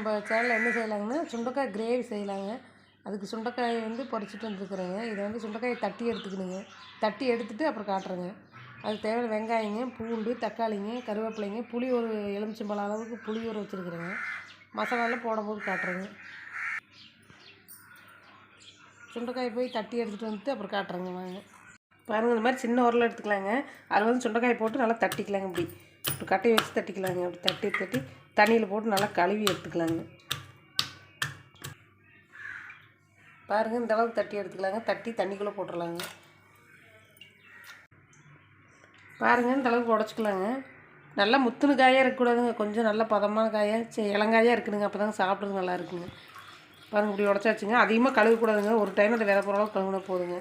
நம்ம சேனலில் என்ன செய்யலாங்கன்னா சுண்டைக்காய் கிரேவி செய்யலாங்க. அதுக்கு சுண்டைக்காயை வந்து பறிச்சுட்டு வந்துருக்குறேங்க. இதை வந்து சுண்டைக்காயை தட்டி எடுத்துக்கணுங்க. தட்டி எடுத்துகிட்டு அப்புறம் காட்டுறேங்க. அதுக்கு தேவையான வெங்காயங்க, பூண்டு, தக்காளிங்க, கருவேப்பிலைங்க, புளி ஒரு எலுமிச்சம்பழம் அளவுக்கு புளி ஊற வச்சுருக்குறேங்க. மசாலாலாம் போடும்போது காட்டுறேங்க. சுண்டைக்காயை போய் தட்டி எடுத்துகிட்டு வந்துட்டு அப்புறம் காட்டுறேங்க வாங்க. பாருங்கள், இந்த மாதிரி சின்ன உரல் எடுத்துக்கலாங்க. அதில் வந்து சுண்டைக்காயை போட்டு நல்லா தட்டிக்கலாங்க. இப்படி கட்டையை வச்சு தட்டிக்கலாங்க. அப்படி தட்டி தண்ணியில் போட்டு நல்லா கழுவி எடுத்துக்கலாங்க. பாருங்கள், இந்த அளவுக்கு தட்டி எடுத்துக்கலாங்க. தட்டி தண்ணிக்குள்ளே போட்டுடலாங்க. பாருங்கள், இந்த அளவுக்கு உடச்சிக்கலாங்க. நல்லா முத்துணு காயாக இருக்கக்கூடாதுங்க. கொஞ்சம் நல்லா பதமான காயாக இளங்காயாக இருக்குதுங்க. அப்போ தாங்க சாப்பிட்றது நல்லா இருக்குங்க. பாருங்கள், இப்படி உடச்சாச்சுங்க. அதிகமாக கழுவக்கூடாதுங்க. ஒரு டைம் அந்த விதை போகிற அளவுக்கு கழுவுனா போதுங்க.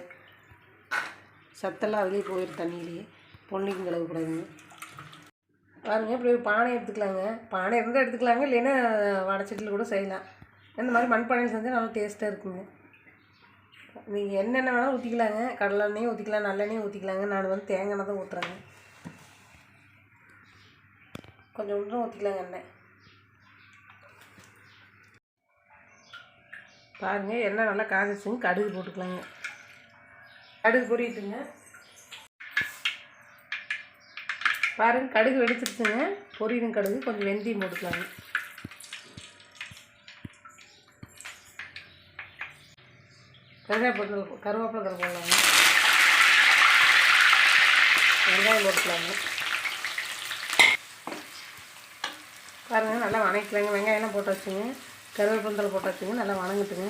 சத்தெல்லாம் அதுலேயே போயிடும், தண்ணியிலேயே. பொன்னிக்கும் கழுவக்கூடாதுங்க. பாருங்கள், இப்படி ஒரு பானை எடுத்துக்கலாங்க. பானை இருந்தால் எடுத்துக்கலாங்க, இல்லைன்னா வடச்சட்டியில் கூட செய்யலாம். இந்த மாதிரி மண்பானையில் செஞ்சால் நல்லா டேஸ்ட்டாக இருக்குங்க. நீங்கள் என்னென்ன வேணாலும் ஊற்றிக்கலாங்க. கடலை எண்ணெயும் ஊற்றிக்கலாம், நல்லெண்ணெயும் ஊற்றிக்கலாங்க. நான் வந்து தேங்காய் எண்ணெய் தான் ஊற்றுறேங்க. கொஞ்சம் ஒன்றும் ஊற்றிக்கலாங்க எண்ணெய். பாருங்கள், எண்ணெய் நல்லா காய்ச்சிச்சுங்க. கடுகு போட்டுக்கலாங்க. கடுகு பொரிட்டுங்க. பாருங்கள், கடுகு வெடிச்சிருச்சுங்க. பொரியும் கடுகு. கொஞ்சம் வெந்தயம் போட்டுக்கலாங்க. கருவேப்பிலை போடலாங்க. வெங்காயம் போட்டுக்கலாங்க. பாருங்கள், நல்லா வணக்கிக்கலாங்க. வெங்காயம்லாம் போட்டு வச்சுங்க. கருவேப்பிலை போட்டு வச்சுங்க. நல்லா வணங்கிட்டுங்க.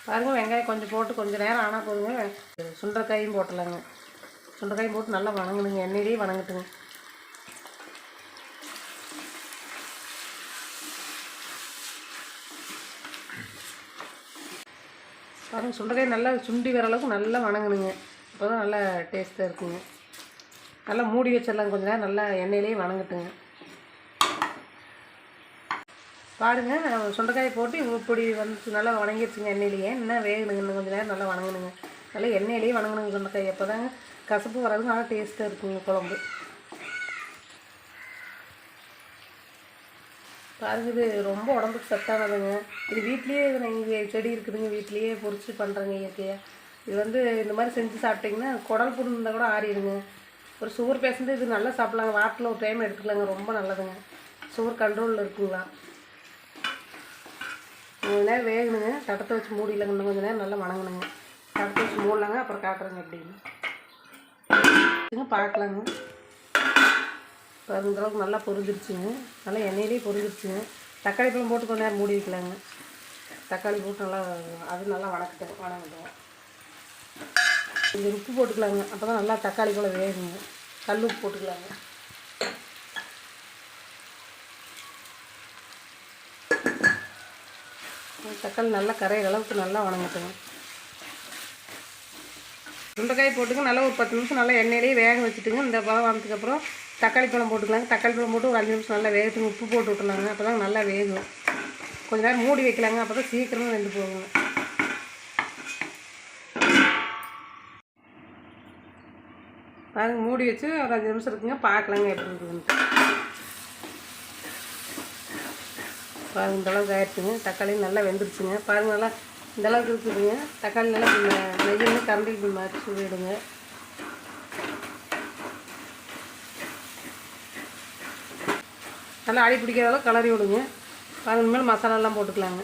பாருங்கள், வெங்காயம் கொஞ்சம் போட்டு கொஞ்சம் நேரம் ஆனால் போதுங்க. சுண்டைக்காயும் போட்டலாங்க. சுண்டைக்காயும் போட்டு நல்லா வணங்கணுங்க. எண்ணெயிலேயே வணங்கட்டுங்க. பாருங்கள், சுண்டைக்காய் நல்லா சுண்டி வர அளவுக்கு நல்லா வணங்கணுங்க. அப்போ தான் நல்லா டேஸ்ட்டாக இருக்குங்க. நல்லா மூடி வச்சிடலாம். கொஞ்சம் நேரம் நல்லா எண்ணெயிலேயே வணங்கட்டுங்க. பாருங்கள், சுண்டைக்காயை போட்டு இப்படி வந்து நல்லா வணங்கிடுச்சுங்க. எண்ணெயிலேயே இன்னும் வேகணுங்க. இன்னும் கொஞ்சம் நேரம் நல்லா வணங்கணுங்க. நல்லா எண்ணெயிலேயே வணங்கணுங்க சுண்டைக்காய். அப்போ தாங்க கசப்பு வராது, நல்லா டேஸ்ட்டாக இருக்குங்க குழம்பு. பாருங்கள், இது ரொம்ப உடம்புக்கு சத்தானதுங்க. இது வீட்லேயே நீங்கள் செடி இருக்குதுங்க. வீட்லேயே பொறிச்சு பண்ணுறேங்க இயற்கையாக. இது வந்து இந்த மாதிரி செஞ்சு சாப்பிட்டிங்கன்னா குடல் புண்ணு இருந்தால் கூட ஆறிடுங்க. ஒரு சுகர் பேஷண்ட்டு இது நல்லா சாப்பிட்லாங்க. வாரத்தில் ஒரு டைம் எடுத்துக்கலாங்க. ரொம்ப நல்லதுங்க. சுகர் கண்ட்ரோலில் இருக்குங்களா. கொஞ்சம் நேரம் வேகணுங்க. தட்டத்தை வச்சு மூடிடலாங்க. இன்னும் கொஞ்சம் நேரம் நல்லா வணங்கணுங்க. தட்டத்தை வச்சு மூடலாங்க. அப்புறம் காட்டுறேங்க அப்படின்னு பார்க்கலாங்க. பாருங்க, இந்தளவுக்கு நல்லா பொரிஞ்சிருச்சுங்க. நல்லா எண்ணெயிலேயே பொரிஞ்சிருச்சுங்க. தக்காளி பழம் போட்டு கொஞ்சம் நேரம் மூடி வைக்கலாங்க. தக்காளி போட்டு நல்லா அது நல்லா வணங்கட்டும். கொஞ்சம் உப்பு போட்டுக்கலாங்க. அப்போ தான் நல்லா தக்காளி பழம் வேகுங்க. கல் உப்பு போட்டுக்கலாங்க. தக்காளி நல்லா கரையிற அளவுக்கு நல்லா வணங்கட்டுங்க. சுண்டைக்காய் போட்டுங்க. நல்லா ஒரு 10 நிமிஷம் நல்லா எண்ணெயிலேயே வேக வச்சுட்டுங்க. இந்த பழம் வந்ததுக்கப்புறம் தக்காளி பழம் போட்டுக்கலாங்க. தக்காளி பழம் போட்டு ஒரு 5 நிமிஷம் நல்லா வேகட்டுங்க. உப்பு போட்டு விட்டுலாங்க. அப்போ தான் நல்லா வேகும். கொஞ்சம் நேரம் மூடி வைக்கலாங்க. அப்போ தான் சீக்கிரமாக வெந்து போகுங்க. பாருங்கள், மூடி வச்சு ஒரு 5 நிமிஷம் இருக்குங்க. பார்க்கலாங்க எப்படி இருக்குதுன்ட்டு. பாருங்கள், இந்தளவுக்கு ஆயிடுச்சுங்க. தக்காளி நல்லா வெந்துருச்சுங்க. பாருங்கள், நல்லா இந்தளவுக்கு இருக்குதுங்க. தக்காளி நல்லா நெய்யில் கரண்டிக்கு மாதிரி சுடிடுங்க. நல்லா அடி பிடிக்கிற அளவுக்கு கிளறி விடுங்க. பாருங்கள், இனிமேல் மசாலாலாம் போட்டுக்கலாங்க.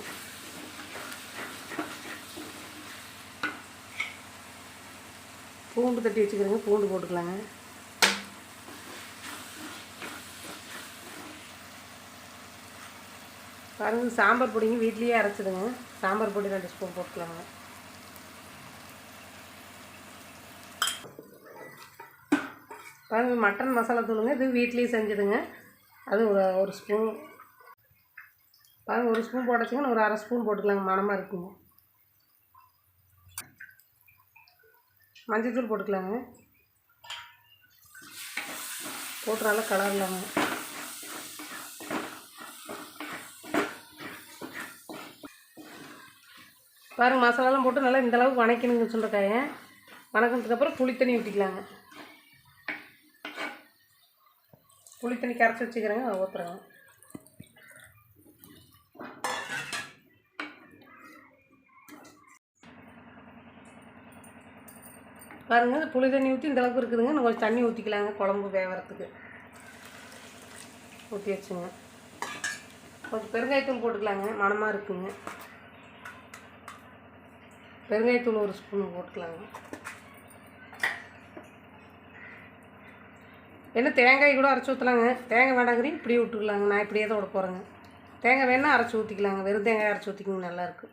பூண்டு தட்டி வச்சுக்கிறேங்க. பூண்டு போட்டுக்கலாங்க. பாருங்கள், சாம்பார் பொடிங்க வீட்லேயே அரைச்சிடுங்க. சாம்பார் பொடி 2 ஸ்பூன் போட்டுக்கலாங்க. பாருங்கள், மட்டன் மசாலா தூளுங்க. இது வீட்லேயே செஞ்சுடுங்க. அது ஒரு ஸ்பூன். பாருங்கள், 1 ஸ்பூன் போட்டுச்சுங்க. ஒரு 1/2 ஸ்பூன் போட்டுக்கலாங்க. மணமாக இருக்குங்க. மஞ்சள் தூள் போட்டுக்கலாங்க. போட்டு நல்லா கலரலாங்க. பாருங்கள், மசாலாலாம் போட்டு நல்லா இந்தளவுக்கு வணக்கணுங்க. சுண்டைக்காயை வணக்கினதுக்கப்புறம் புளி தண்ணி ஊற்றிக்கலாங்க. புளி தண்ணி கரைச்சி வச்சுக்கிறேங்க, அதை ஊற்றுறேங்க. பாருங்கள், புளி தண்ணி ஊற்றி இந்த அளவுக்கு இருக்குதுங்க. நம்ம கொஞ்சம் தண்ணி ஊற்றிக்கலாங்க குழம்பு வேகிறதுக்கு. ஊற்றி வச்சுங்க. கொஞ்சம் பெருங்காயத்தூள் போட்டுக்கலாங்க, மணமாக இருக்குங்க. பெருங்காயத்தூள் 1 ஸ்பூன் போட்டுக்கலாங்க. என்ன தேங்காய் கூட அரைச்சி ஊற்றலாங்க. தேங்காய் வேண்டாங்கிறீங்க இப்படியே விட்டுக்கலாங்க. நான் இப்படியே தான் விட போகிறேங்க. தேங்காய் வேணால் அரைச்சி ஊற்றிக்கலாங்க. வெறும் தேங்காய் அரைச்சி ஊற்றிக்கிங்க, நல்லாயிருக்கு.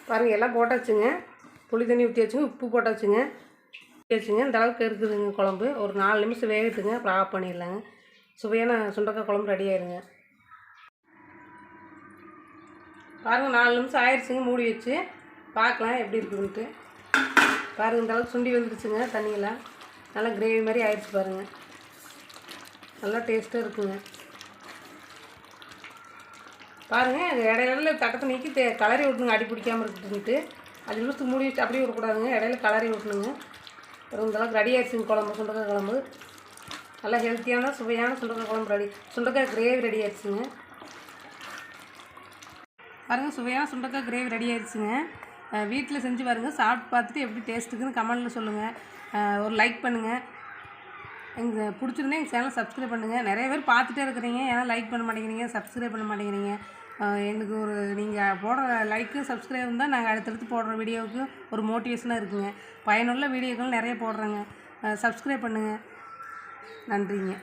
பாருங்கள், எல்லாம் போட்டாச்சுங்க. புளி தண்ணி ஊற்றி வச்சுங்க, உப்பு போட்டாச்சுங்க, ஊற்றி வச்சுங்க. இந்த அளவுக்கு இருக்குதுங்க குழம்பு. ஒரு 4 நிமிஷம் வேகட்டுங்க, அப்புறம் ஆஃப் பண்ணிடலாங்க. சுவையான சுண்டக்காய் குழம்பு ரெடி ஆயிருங்க. பாருங்கள், 4 நிமிஷம் ஆயிடுச்சுங்க. மூடி வச்சு பார்க்கலாம் எப்படி இருக்குதுன்ட்டு. பாருங்கள், இந்த அளவுக்கு சுண்டி வந்துருச்சுங்க. தண்ணியெல்லாம் நல்லா கிரேவி மாதிரி ஆயிடுச்சு பாருங்கள். நல்லா டேஸ்ட்டாக இருக்குங்க. பாருங்கள், இடையில தட்டத்தை நீக்கி கலரி விட்டுணுங்க, அடி பிடிக்காமல் இருக்குதுன்ட்டு. 5 நிமிஷத்துக்கு மூடி வச்சு அப்படியே விடக்கூடாதுங்க, இடையில கலரி விட்டுணுங்க. அப்புறம் இந்த அளவுக்கு ரெடி ஆயிடுச்சுங்க குழம்பு, சுண்டக்காய் குழம்பு. நல்லா ஹெல்த்தியான சுவையான சுண்டக்காய் குழம்பு ரெடி. சுண்டக்காய் கிரேவி ரெடி ஆயிடுச்சுங்க. பாருங்கள், சுவையான சுண்டக்காய் கிரேவி ரெடி ஆயிடுச்சுங்க. வீட்டில் செஞ்சு பாருங்கள். சாப்பிட்டு பார்த்துட்டு எப்படி டேஸ்ட்டுக்குன்னு கமெண்ட்டில் சொல்லுங்கள். ஒரு லைக் பண்ணுங்கள். எங்கள் பிடிச்சிருந்தா எங்கள் சேனலை சப்ஸ்கிரைப் பண்ணுங்கள். நிறைய பேர் பார்த்துட்டே இருக்கிறீங்க, ஏன்னா லைக் பண்ண மாட்டேங்கிறீங்க, சப்ஸ்கிரைப் பண்ண மாட்டேங்கிறீங்க. எனக்கு ஒரு நீங்கள் போடுற லைக்கு சப்ஸ்கிரைப் தான் நாங்கள் அடுத்தடுத்து போடுற வீடியோவுக்கு ஒரு மோட்டிவேஷனாக இருக்குங்க. பயனுள்ள வீடியோக்கள் நிறைய போடுறேங்க. சப்ஸ்கிரைப் பண்ணுங்கள். நன்றிங்க.